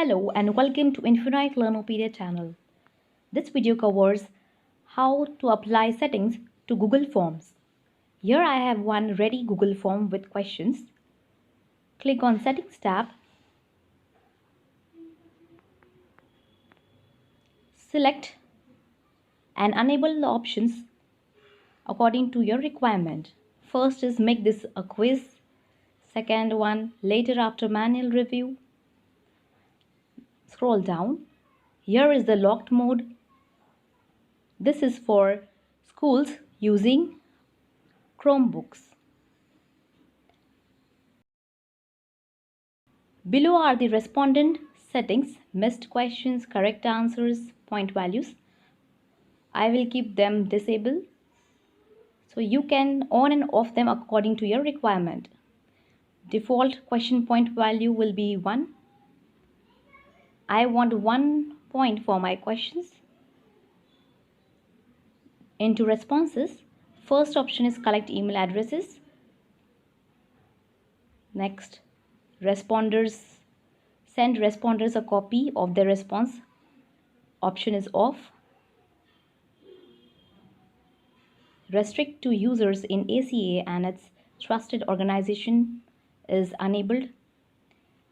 Hello and welcome to Infinite Learnopedia channel. This video covers how to apply settings to Google Forms. Here I have one ready Google form with questions. Click on Settings tab. Select and enable the options according to your requirement. First is make this a quiz. Second one, later after manual review. Scroll down. Here is the locked mode. This is for schools using Chromebooks. Below are the respondent settings, missed questions, correct answers, point values. I will keep them disabled, so you can on and off them according to your requirement. Default question point value will be 1. I want 1 point for my questions. Into responses, first option is collect email addresses. Next, send responders a copy of their response. Option is off. Restrict to users in ACA and its trusted organization is enabled.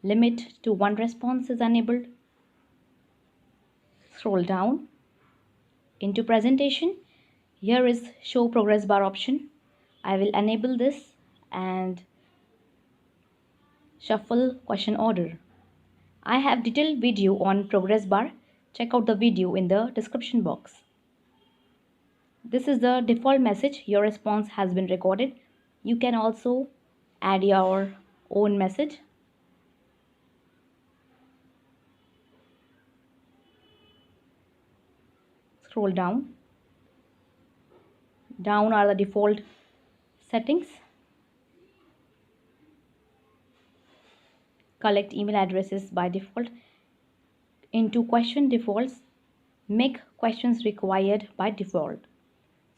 Limit to 1 response is enabled. Scroll down. Into presentation, here is show progress bar option. I will enable this and shuffle question order. I have detailed video on progress bar. Check out the video in the description box. This is the default message. Your response has been recorded. You can also add your own message. Scroll down. Down are the default settings. Collect email addresses by default. Into question defaults, make questions required by default.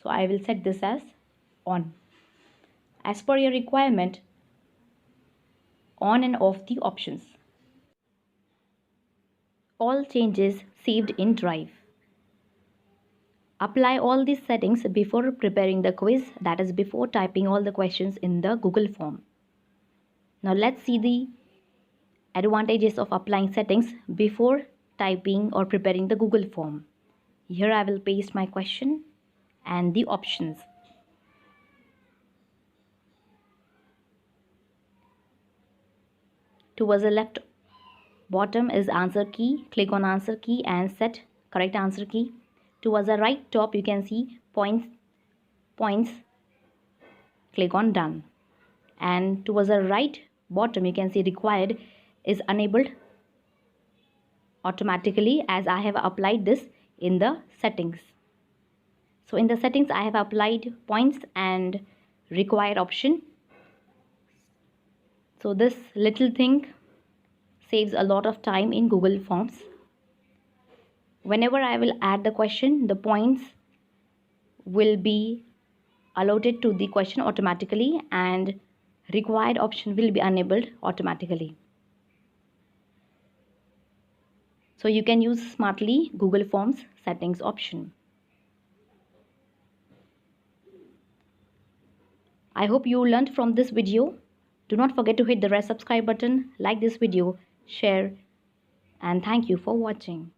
So I will set this as on. As per your requirement, on and off the options. All changes saved in Drive. Apply all these settings before preparing the quiz, that is before typing all the questions in the Google form. Now let's see the advantages of applying settings before typing or preparing the Google form. Here I will paste my question and the options. Towards the left bottom is answer key. Click on answer key and set correct answer key. Towards the right top you can see points. Click on done. And towards the right bottom you can see required is enabled automatically, as I have applied this in the settings. So in the settings I have applied points and required option. So this little thing saves a lot of time in Google Forms. Whenever I will add the question, the points will be allotted to the question automatically and required option will be enabled automatically. So you can use smartly Google Forms settings option. I hope you learned from this video. Do not forget to hit the red subscribe button, like this video, share, and thank you for watching.